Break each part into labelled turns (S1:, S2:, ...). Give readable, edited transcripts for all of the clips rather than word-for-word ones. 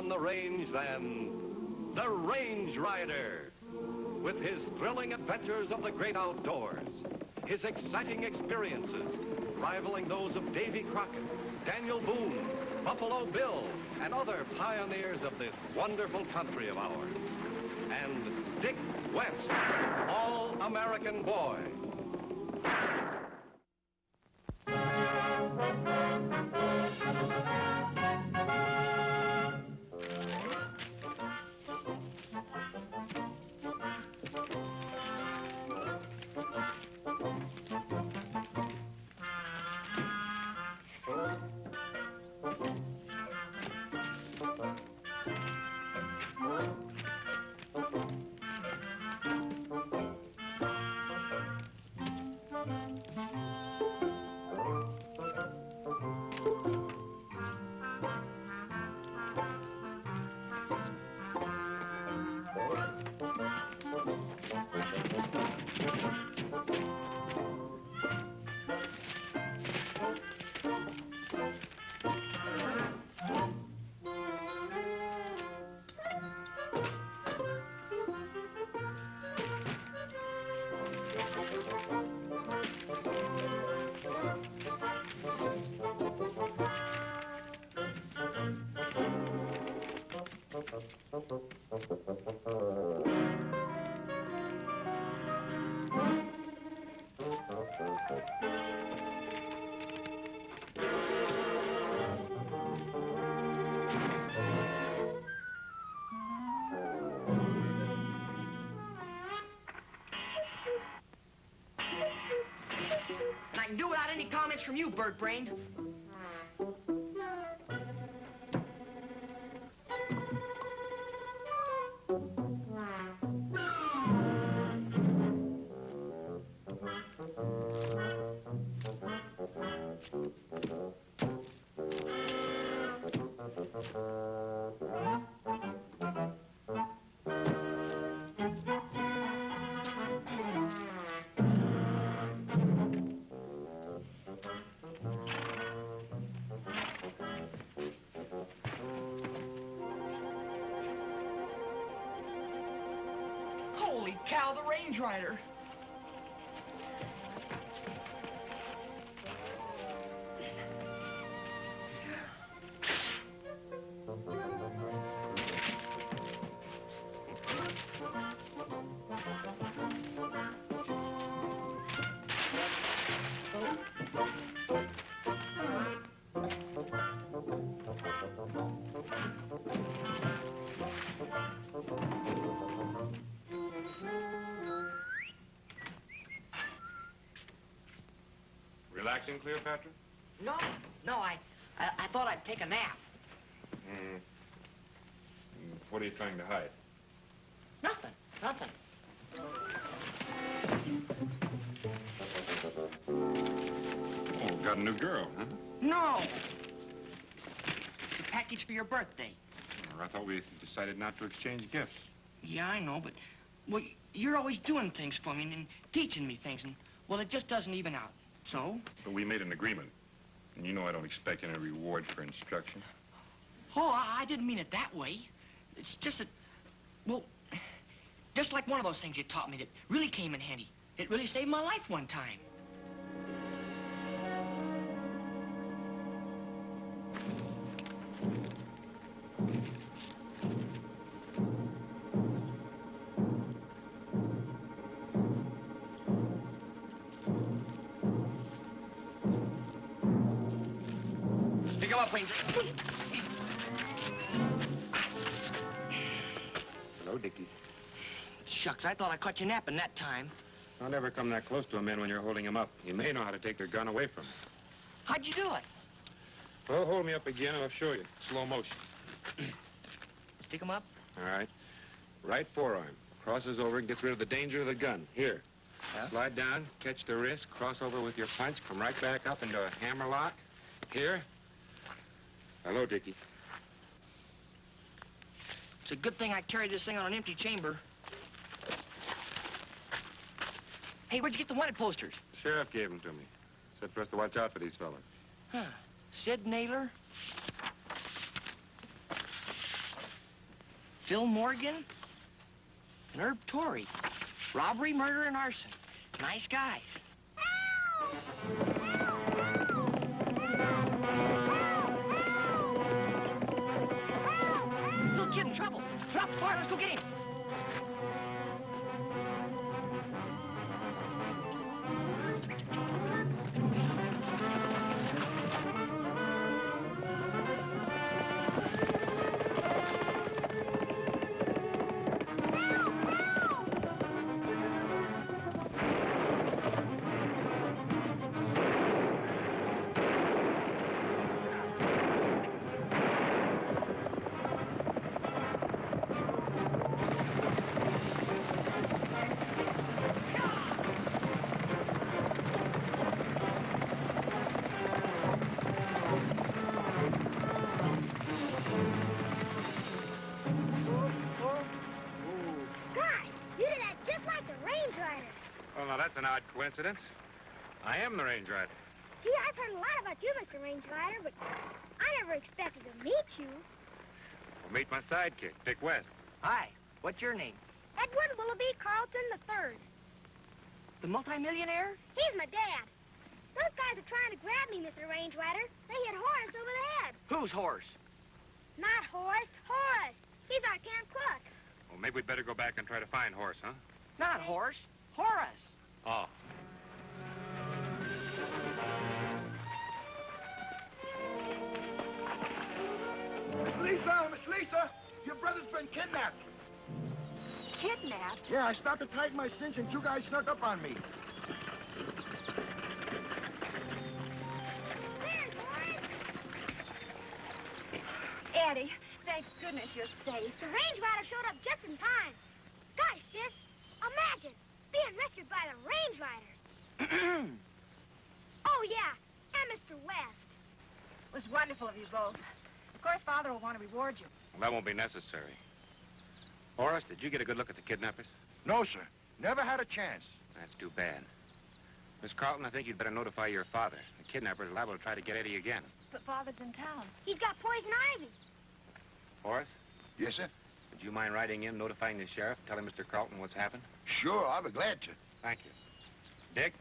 S1: on the range than the Range Rider. With his thrilling adventures of the great outdoors, his exciting experiences rivaling those of Davy Crockett, Daniel Boone, Buffalo Bill, and other pioneers of this wonderful country of ours. And Dick West, all-American boy.
S2: I can do without any comments from you, bird brain. Holy cow, the Range Rider.
S3: Relaxing, Cleopatra?
S2: No, I thought I'd take a nap.
S3: What are you trying to hide?
S2: Nothing.
S3: Oh, got a new girl, huh?
S2: No. It's a package for your birthday.
S3: I thought we decided not to exchange gifts.
S2: Yeah, I know, but, well, you're always doing things for me and teaching me things, and, well, it just doesn't even out. So?
S3: But we made an agreement. And you know I don't expect any reward for instruction.
S2: Oh, I didn't mean it that way. It's just that, well, just like one of those things you taught me that really came in handy. It really saved my life one time. Pick him up, Ranger.
S3: Hello, Dickie.
S2: Shucks, I thought I caught you napping that time.
S3: Don't ever come that close to a man when you're holding him up. You may know how to take their gun away from him.
S2: How'd you do it?
S3: Well, hold me up again and I'll show you. Slow motion.
S2: Stick him up?
S3: All right. Right forearm. Crosses over and gets rid of the danger of the gun. Here.
S2: Yeah?
S3: Slide down, catch the wrist, cross over with your punch, come right back up into a hammer lock. Here. Hello, Dickie.
S2: It's a good thing I carried this thing on an empty chamber. Hey, where'd you get the wanted posters?
S3: The sheriff gave them to me. Said for us to watch out for these fellas.
S2: Huh. Sid Naylor? Phil Morgan, and Herb Torrey. Robbery, murder, and arson. Nice guys.
S4: Help!
S2: Little kid in trouble. Drop the bar, let's go get him.
S3: That's an odd coincidence. I am the range rider.
S4: Gee, I've heard a lot about you, Mr. Range Rider, but I never expected to meet you.
S3: Well, meet my sidekick, Dick West.
S2: Hi, what's your name?
S4: Edwin Willoughby Carlton III.
S2: The multimillionaire?
S4: He's my dad. Those guys are trying to grab me, Mr. Range Rider. They hit Horace over the head.
S2: Whose horse?
S4: Not Horace, Horace. He's our camp cook.
S3: Well, maybe we'd better go back and try to find Horace, huh?
S2: Not Horace. Horace.
S3: Oh.
S5: Miss Lisa, your brother's been kidnapped.
S4: Kidnapped?
S5: Yeah, I stopped to tighten my cinch and two guys snuck up on me.
S4: There's Horace.
S6: Eddie, thank goodness you're safe.
S4: The Range Rider showed up just in time. Gosh, sis, imagine being rescued by the Range Rider. Oh, yeah, and Mr. West.
S6: It was wonderful of you both. Of course, Father will want to reward you.
S3: Well, that won't be necessary. Horace, did you get a good look at the kidnappers?
S5: No, sir. Never had a chance.
S3: That's too bad. Miss Carlton, I think you'd better notify your father. The kidnappers are liable to try to get Eddie again.
S6: But Father's in town.
S4: He's got poison ivy.
S3: Horace,
S5: Yes, sir?
S3: would you mind writing in, notifying the sheriff, telling Mr. Carlton what's happened?
S5: Sure, I'll be glad to.
S3: Thank you. Dick,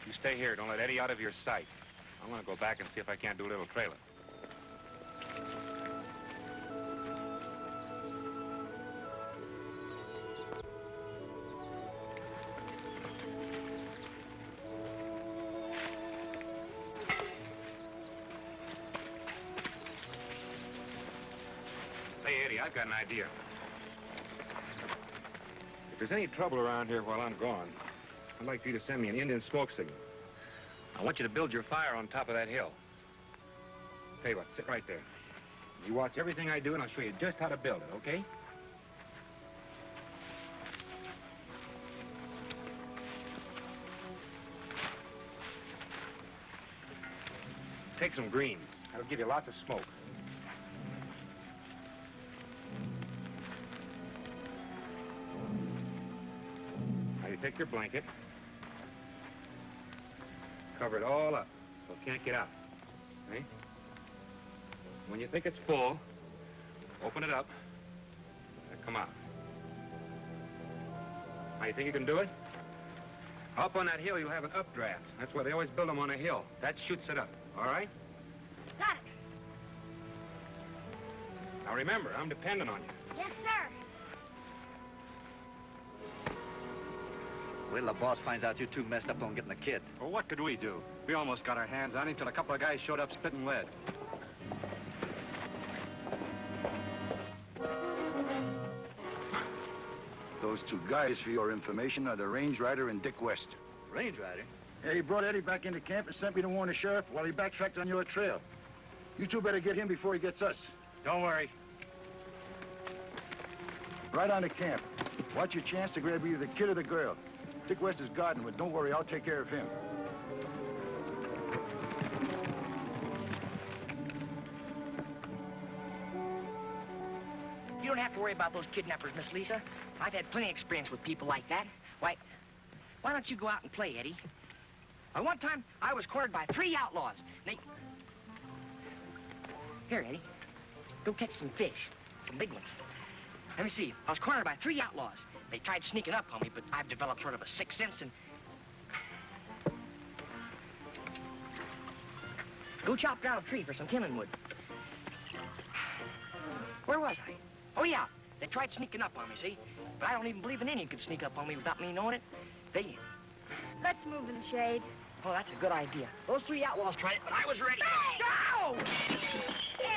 S3: you stay here. Don't let Eddie out of your sight. I'm going to go back and see if I can't do a little trailing. Hey, Eddie, I've got an idea. If there's any trouble around here while I'm gone, I'd like for you to send me an Indian smoke signal. I want you to build your fire on top of that hill. Tell you what, sit right there. You watch everything I do, and I'll show you just how to build it, okay? Take some greens. That'll give you lots of smoke. Now you take your blanket, cover it all up so it can't get out, okay? When you think it's full, open it up, and come out. Now you think you can do it? Up on that hill, you'll have an updraft. That's why they always build them on a hill. That shoots it up, all right?
S4: Got it.
S3: Now remember, I'm dependent on you.
S4: Yes, sir.
S7: Wait till the boss finds out you two messed up on getting the kid.
S8: Well, what could we do? We almost got our hands on him till a couple of guys showed up spitting lead.
S5: Those two guys, for your information, are the Range Rider and Dick West.
S7: Range Rider?
S5: Yeah, he brought Eddie back into camp and sent me to warn the sheriff while he backtracked on your trail. You two better get him before he gets us.
S8: Don't worry.
S5: Right on to camp. Watch your chance to grab either the kid or the girl. Dick West is guarding, but don't worry, I'll take care of him.
S2: You don't have to worry about those kidnappers, Miss Lisa. I've had plenty of experience with people like that. Why don't you go out and play, Eddie? One time, I was cornered by 3 outlaws. Here, Eddie. Go catch some fish. Some big ones. Let me see. I was cornered by 3 outlaws. They tried sneaking up on me, but I've developed sort of a sixth sense and... Go chop down a tree for some kindling wood. Where was I? Oh, yeah. They tried sneaking up on me, see? But I don't even believe an Indian could sneak up on me without me knowing it. They...
S6: Let's move in the shade.
S2: Oh, that's a good idea. Those 3 outlaws tried it, but I was ready.
S6: Hey!
S2: No!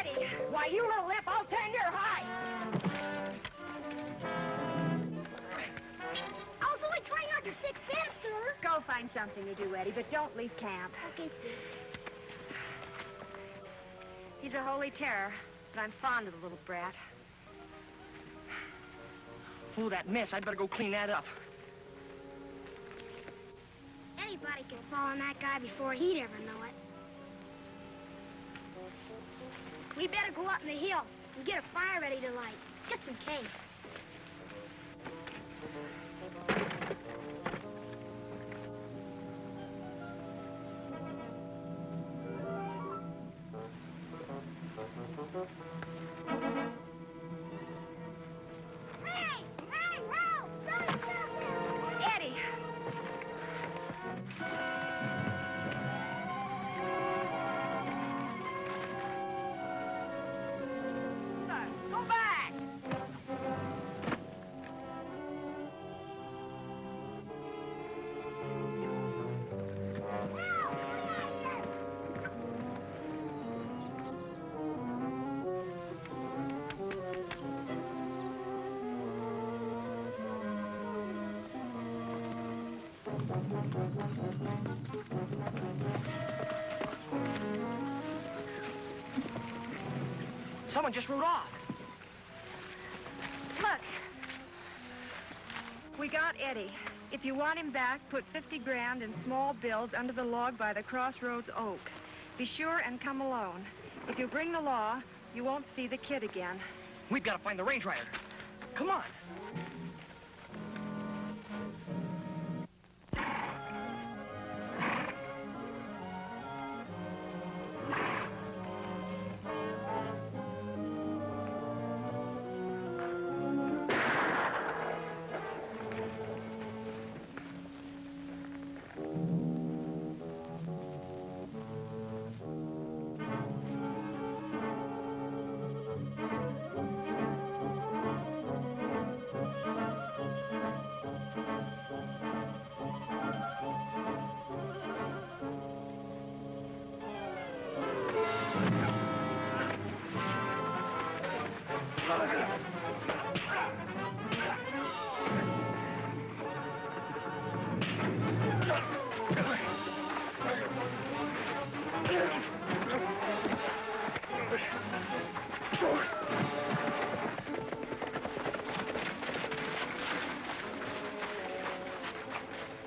S6: Eddie!
S2: Why, you little lip, I'll 10 your high!
S4: I was only trying out your sixth sense, sir.
S6: Go find something to do, Eddie, but don't leave camp.
S4: Okay, sir.
S6: He's a holy terror, but I'm fond of the little brat.
S2: Oh, that mess. I'd better go clean that up.
S4: Anybody could fall on that guy before he'd ever know it. We better go up in the hill and get a fire ready to light, just in case. Hey! Hey, help! Somebody's out there!
S6: Eddie!
S2: Go back! Someone just rode off.
S6: Look. We got Eddie. If you want him back, put 50 grand in small bills under the log by the Crossroads Oak. Be sure and come alone. If you bring the law, you won't see the kid again.
S2: We've got to find the range rider. Come on.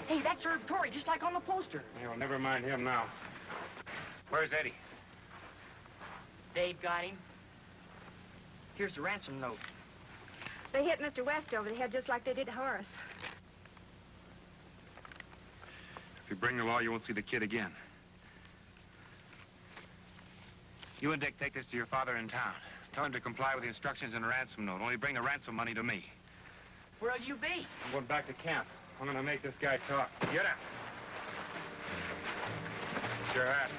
S2: Hey, that's Herb Torrey, just like on the poster.
S3: Yeah, well, never mind him now. Where's Eddie?
S2: Dave got him. Here's the ransom note.
S6: They hit Mr. West over the head just like they did Horace.
S3: If you bring the law, you won't see the kid again. You and Dick take this to your father in town. Tell him to comply with the instructions in the ransom note. Only bring the ransom money to me.
S2: Where'll you be?
S3: I'm going back to camp. I'm going to make this guy talk. Get up. Get your hat.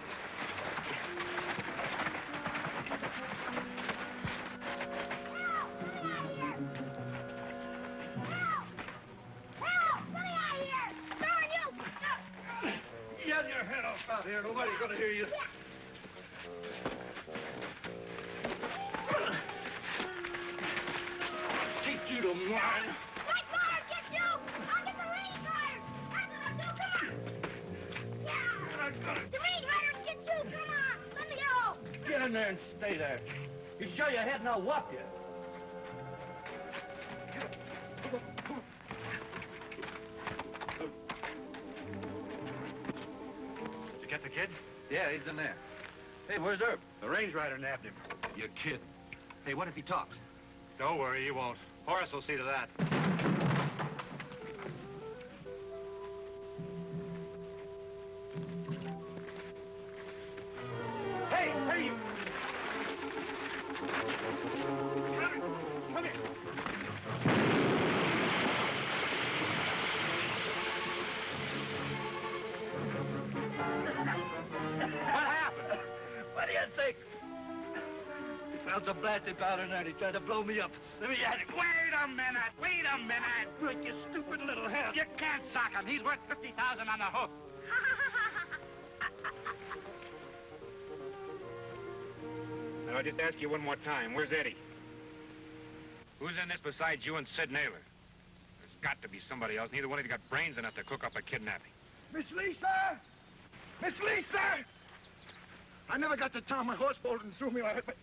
S8: Get your head off out here. Nobody's going to hear you. Teach you to mind.
S4: My father gets you! I'll get the range rider! That's what I'll do, come on! Yeah! The range rider gets you, come on! Let me go!
S8: Get in there and stay there. You show your head and I'll whop you.
S7: Did you get the kid?
S8: Yeah, he's in there.
S7: Hey, where's Herb?
S8: The range rider nabbed him.
S7: You kid. Hey, what if he talks?
S3: Don't worry, he won't. Horace will see to that.
S8: Hey, hey, you! Come here.
S7: pounds of blasted powder night. He tried to blow me up. Let me at it.
S8: Wait a minute.
S7: Break your stupid little head.
S8: You can't sock him. He's worth 50,000 on the hook.
S3: Now, I'll just ask you one more time. Where's Eddie? Who's in this besides you and Sid Naylor? There's got to be somebody else. Neither one of you got brains enough to cook up a kidnapping.
S5: Miss Lisa! Miss Lisa! I never got to town. My horse bolted and threw me on it, but...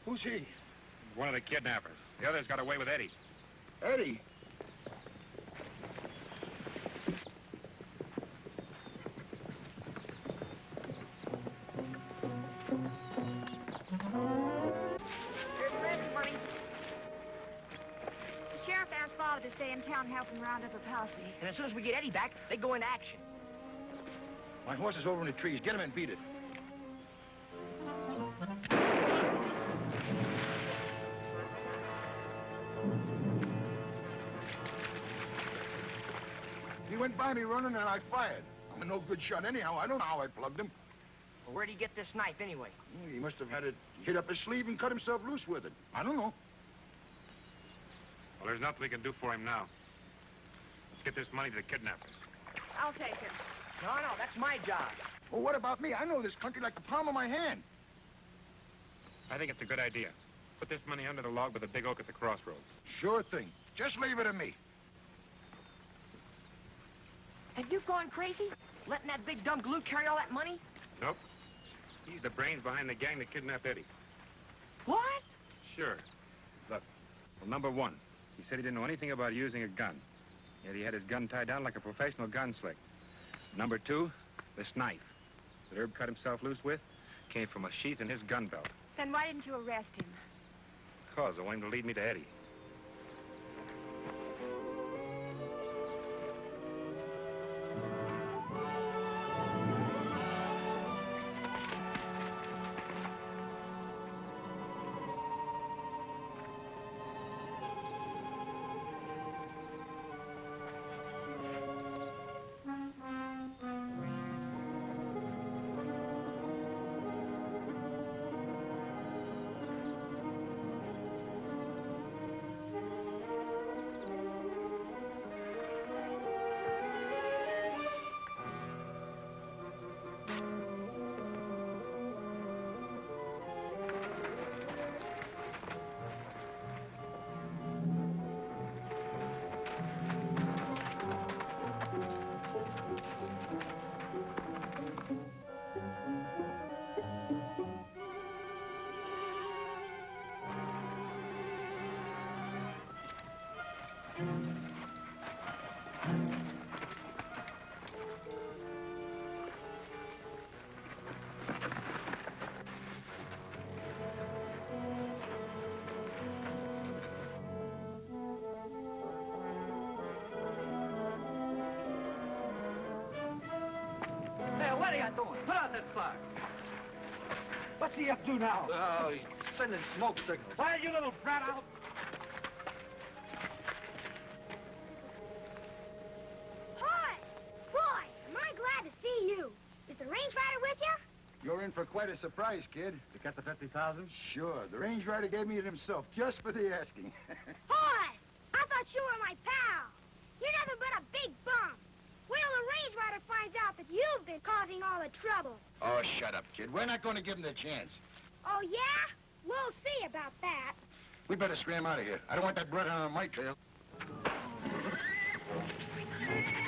S5: Who's he?
S3: One of the kidnappers. The others got away with Eddie.
S5: Eddie?
S6: Here's the rest, money. The sheriff asked Father to stay in town helping round up a posse.
S2: And as soon as we get Eddie back, they go into action.
S5: My horse is over in the trees. Get him and beat it. He went by me running and I fired. I'm a no good shot anyhow. I don't know how I plugged him.
S2: Well, where'd he get this knife anyway?
S5: He must have had it hit up his sleeve and cut himself loose with it. I don't know.
S3: Well, there's nothing we can do for him now. Let's get this money to the kidnappers.
S6: I'll take it.
S2: No, that's my job.
S5: Well, what about me? I know this country like the palm of my hand.
S3: I think it's a good idea. Put this money under the log by the big oak at the crossroads.
S5: Sure thing. Just leave it to me.
S2: Have you gone crazy? Letting that big dumb galoot carry all that money?
S3: Nope. He's the brains behind the gang that kidnapped Eddie.
S2: What?
S3: Sure. Look, well, number one, he said he didn't know anything about using a gun. Yet he had his gun tied down like a professional gunslick. Number two, this knife that Herb cut himself loose with came from a sheath in his gun belt.
S6: Then why didn't you arrest him?
S3: Because I want him to lead me to Eddie.
S7: What are you doing? Put out that fire. What's he up to now? Oh, he's sending smoke signals. Why, you little brat out?
S4: Horace! Boy, am I glad to see you. Is the range rider with you?
S5: You're in for quite a surprise, kid.
S7: You got the 50,000?
S5: Sure. The range rider gave me it himself, just for the asking.
S4: Horace! I thought you were my pal. You're nothing but a big bum. Wait till the range rider finds out that you've been causing all the trouble.
S5: Oh, shut up, kid. We're not going to give him the chance.
S4: Oh, yeah? We'll see about that.
S5: We better scram out of here. I don't want that brother on my trail.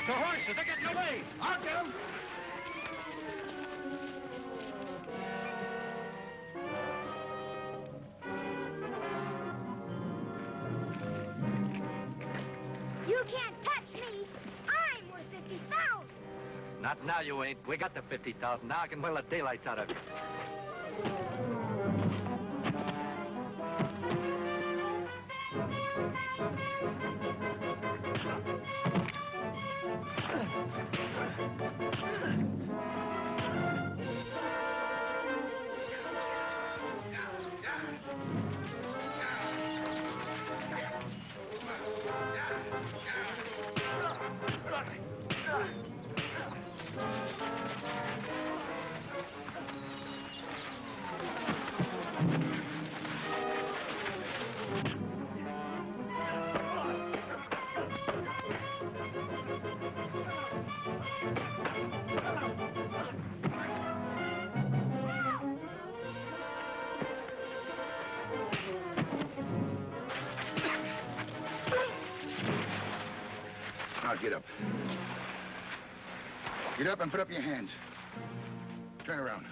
S7: The horses, they're getting away.
S5: I'll get him.
S4: You can't touch me. I'm worth 50,000.
S7: Not now, you ain't. We got the 50,000. Now I can boil the daylights out of you.
S5: Now get up. Get up and put up your hands. Turn around.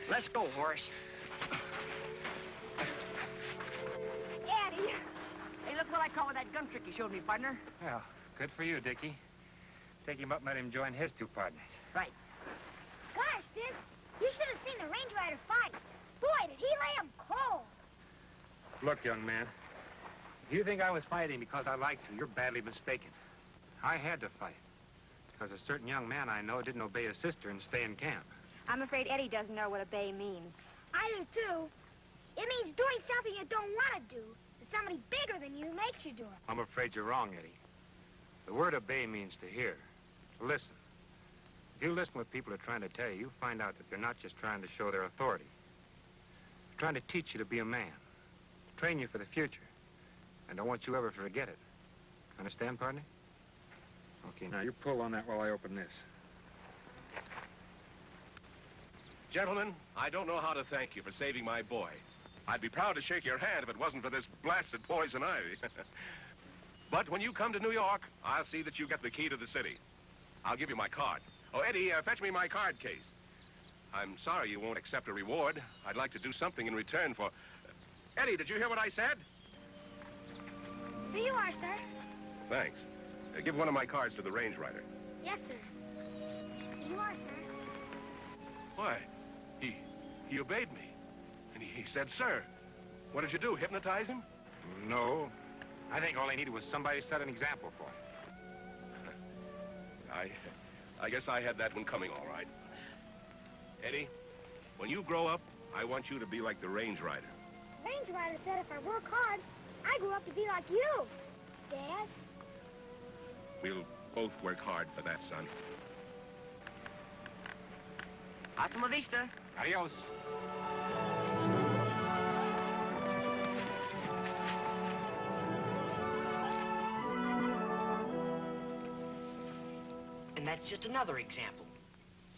S2: Let's go, Horace.
S6: Eddie!
S2: Hey, look what I call that gun trick you showed me, partner.
S3: Well, good for you, Dickie. Take him up and let him join his two partners.
S2: Right.
S4: Gosh, Sis, you should have seen the Range Rider fight. Boy, did he lay him cold.
S3: Look, young man, if you think I was fighting because I liked you, you're badly mistaken. I had to fight because a certain young man I know didn't obey his sister and stay in camp.
S6: I'm afraid Eddie doesn't know what obey means.
S4: I do, too. It means doing something you don't want to do. That somebody bigger than you makes you do it.
S3: I'm afraid you're wrong, Eddie. The word obey means to hear, to listen. If you listen to what people are trying to tell you, you find out that they're not just trying to show their authority. They're trying to teach you to be a man, train you for the future, and don't want you ever to forget it. Understand, partner? Okay, now you pull on that while I open this.
S1: Gentlemen, I don't know how to thank you for saving my boy. I'd be proud to shake your hand if it wasn't for this blasted poison ivy. But when you come to New York, I'll see that you get the key to the city. I'll give you my card. Oh, Eddie, fetch me my card case. I'm sorry you won't accept a reward. I'd like to do something in return for... Eddie, did you hear what I said?
S4: Here you are, sir.
S1: Thanks. Give one of my cards to the Range Rider.
S4: Yes, sir. Here you are, sir.
S1: Why? He obeyed me. And he said, sir. What did you do, hypnotize him?
S3: No. I think all he needed was somebody to set an example for him.
S1: I guess I had that one coming all right. Eddie, when you grow up, I want you to be like the Range Rider.
S4: Range Rider said if I work hard, I grow up to be like you, Dad.
S1: We'll both work hard for that, son.
S2: Hasta la vista.
S3: Adios.
S2: And that's just another example.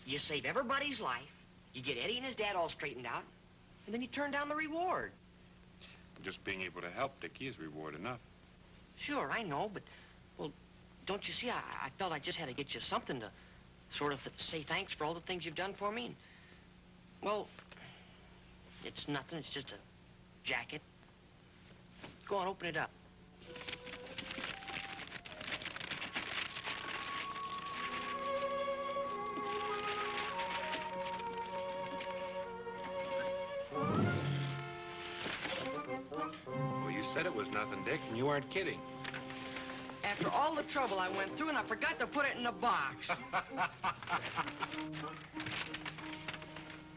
S2: You save everybody's life, you get Eddie and his dad all straightened out, and then you turn down the reward.
S8: Just being able to help Dickie is reward enough.
S2: Sure, I know, but, well, don't you see, I felt I just had to get you something to sort of say thanks for all the things you've done for me. And, well, it's nothing, it's just a jacket. Go on, open it up.
S3: Well, you said it was nothing, Dick, and you weren't kidding.
S2: After all the trouble I went through, and I forgot to put it in the box.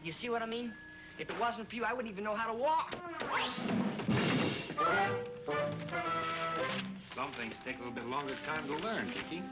S2: You see what I mean? If it wasn't for you, I wouldn't even know how to walk.
S3: Some things take a little bit longer time to learn, Dickie.